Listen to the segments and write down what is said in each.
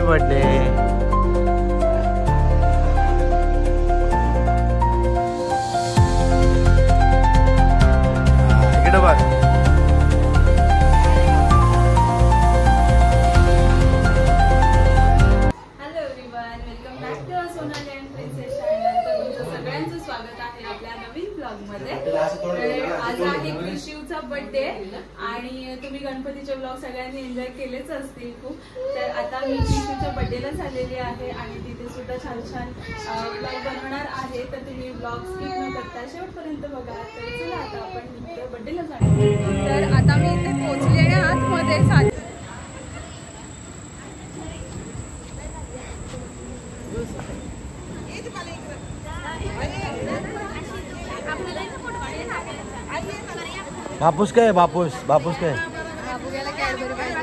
Birthday. इकडे बघ। Hello everyone, welcome back to Sonali and princess channel. तर तुमचं सगळ्यांचं स्वागत आहे आपल्या नवीन ब्लॉग मध्ये। आज आहे कृषीचा बर्थडे आणि तुम्ही गणपतीचे ब्लॉग सगळ्यांनी एन्जॉय केलेच असतील खूप। तर आता मी कृषीच्या बर्थडेला झालेली आहे आणि तिथे सुद्धा छान छान ब्लॉग बनवणार आहे। तर तुम्ही ब्लॉग स्किप न करता शेवटपर्यंत बघा। तर चला आता आपण बर्थडेला जाणार। तर आता मी इथे पोहोचले आहे आतमध्ये। बापूस काय बापूस बापूस काय बाबू गेला कॅडबरी पाहिजे।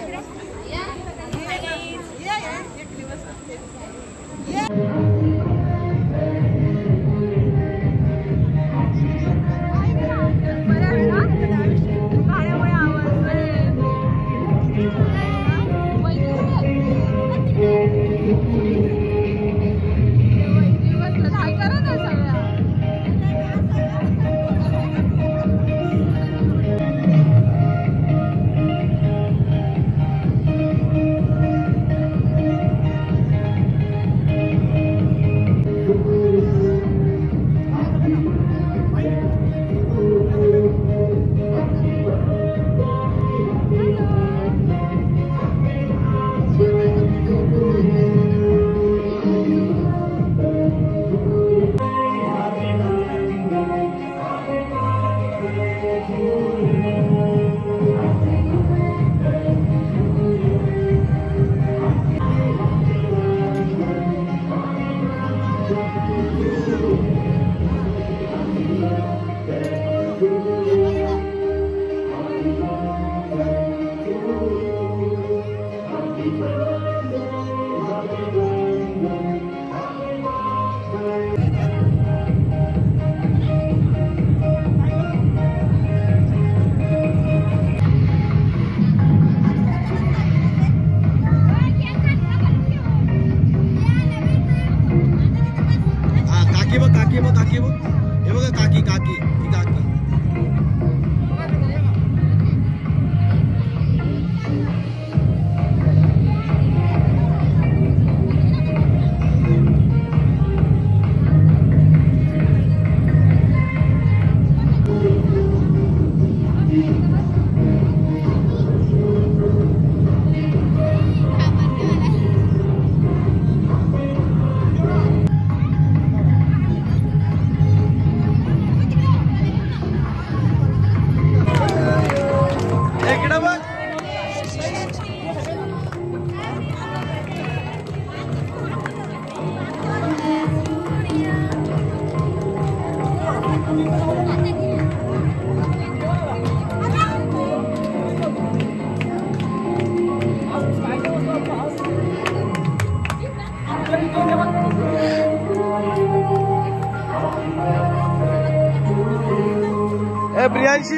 प्रियांशी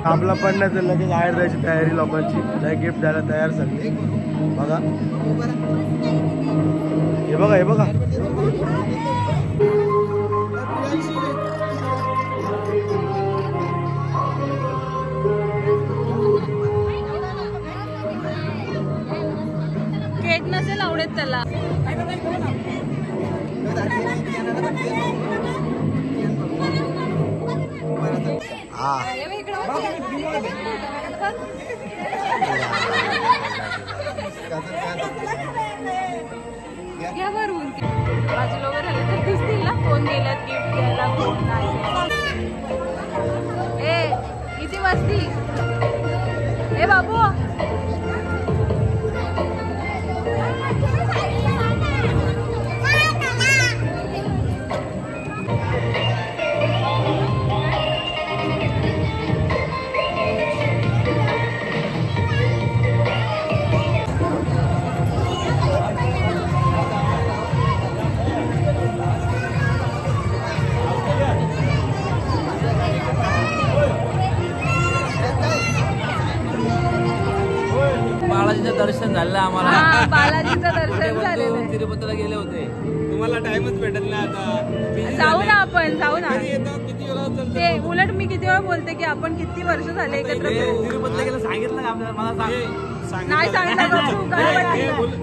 आपला पडण्याचं लगेच बाहेर जायची तयारी लोकांची। लय गिफ्ट द्यायला तयार सगळे बघा। हे बघा हे बघा केक नसेल आवडत त्याला। घ्या भरवून बाजूला वगैरे आले तर दिसतील ना कोण गेल्यात गिफ्ट द्यायला कोण नाही। ए किती वाजती ए बाबू तिरुपतीला गेले होते. तुम्हाला टाइमच भेटत नाही आता. जाऊ ना आपण, जाऊ ना. किती वेळा ते उलट मी किती वेळा बोलते की आपण किती वर्ष झाले एकत्र फिरू. तिरुपतीला गेलं सांगितलं का आपल्याला? मला नाही सांगितलं बाबू, नाही बोलले.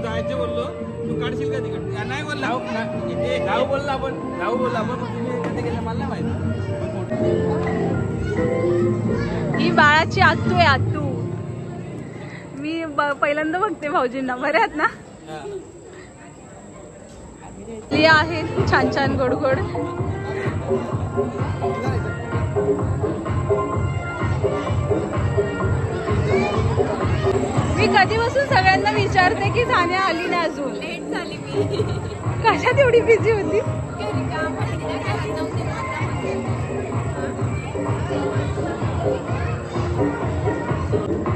जायचं बोललो, तू काढशील का तिकडे? नाही बोलला. जाऊ बोलला आपण, तुम्ही कधी गेलं मला नाही माहिती. ही बाळाची आत्तू आहे, आत्तू. मी पहिल्यांदा बघते भाऊजींना. बरे आहेत ना? ते आहेत छान छान गोड गोड. मी कधीपासून सगळ्यांना विचारते की सानिया आली नाही अजून. लेट झाली मी. कशात एवढी बिझी होती?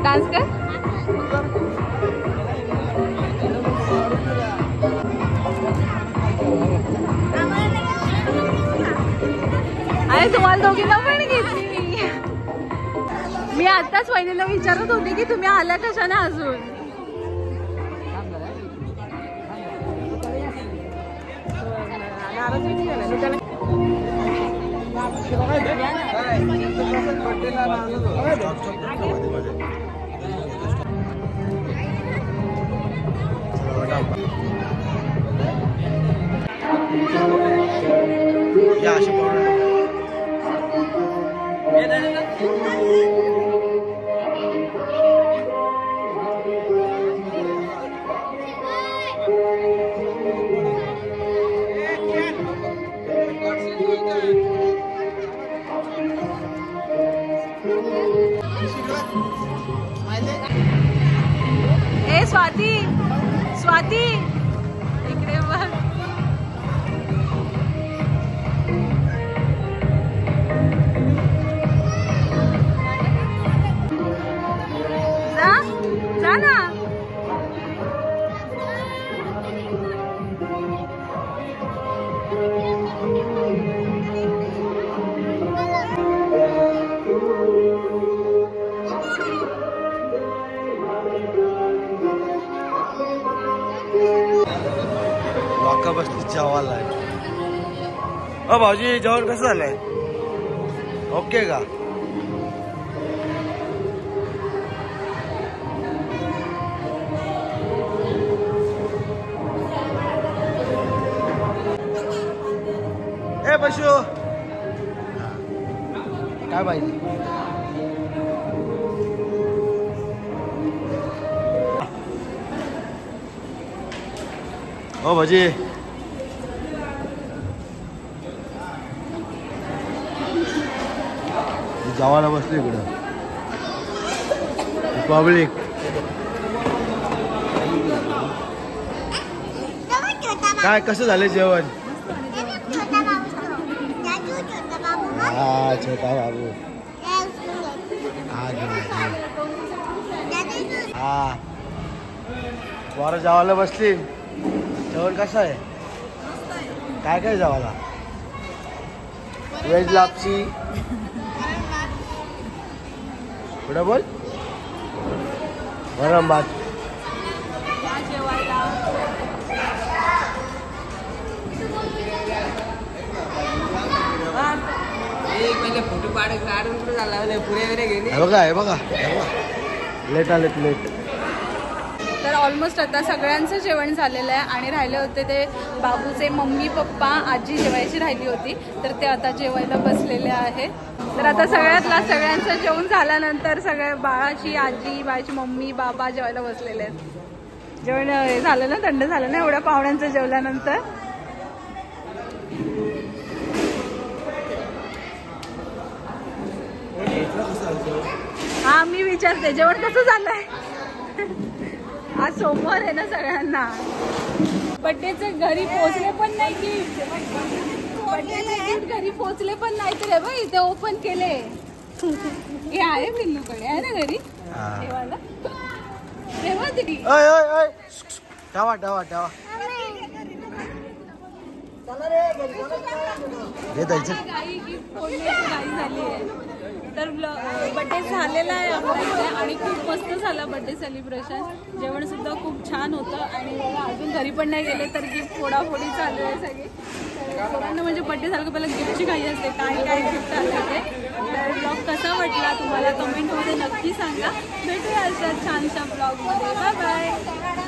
डान्स कर. अरे तुम्हाला दोघींना पण घेतली मी आताच वहिनीला विचारत होते की तुम्ही आल्या कशाने अजून. ए स्वाती, स्वाती इकडे बघ. जा ना. वाका बसली जेवायला. भाऊजी जेवण कसं झालंय? ओके का? ए पशु काय पाहिजे? ओ भाजी जेवायला बसलो इकडं. पब्लिक काय कसं झालं जेवण? हा छोटा बाबू. हा पोरं जेवायला बसली. जेवण कसं आहे? काय काय जेवायला? व्हेज लापसी. पुढे बोल. गरम भात. फोटो काढून झाला पुरे बघा हे बघा लेट आले लेट. तर ऑलमोस्ट आता सगळ्यांचं जेवण झालेलं आहे आणि राहिले होते ते बाबूचे मम्मी पप्पा आजी जेवायची राहिली होती तर ते आता जेवायला बसलेले आहे. तर आता सगळ्यांचं जेवण झाल्यानंतर सगळ्या बाळाची आजी बाळाची मम्मी बाबा जेवायला बसलेले आहेत. जेवण झालं ना, थंड झालं ना एवढ्या पाहुण्यांचं जेवल्यानंतर. हा मी विचारते जेवण कसं झालंय? आज सोमवार आहे ना सगळ्यांना. बड्डेचं घरी पोचले पण नाही गिफ्ट. बड्डेचं गिफ्ट घरी पोचले पण नाही तर बघ इथे ओपन केले. हे आहे पिल्लूकडे आहे ना घरी ठेवायला. ठेवा तरी ठेवा ठेवा ठेवा. गाई गिफ्ट फोडण्याची गाई झाली आहे. तर बड्डे झालेला आहे आपल्या इथे आणि खूप मस्त झालं बड्डे सेलिब्रेशन. जेवण सुद्धा खूप छान होतं आणि मला अजून घरी पण नाही गेले तर गिफ्ट फोडाफोडी चालू आहे सगळी. पोरांना म्हणजे बड्डे झालं की पहिला गिफ्टची काही असते, काय गिफ्ट आलं ते. तर ब्लॉग कसा वाटला तुम्हाला कमेंटमध्ये नक्की सांगा. भेटूया अशा छानशा ब्लॉगमध्ये. Bye bye.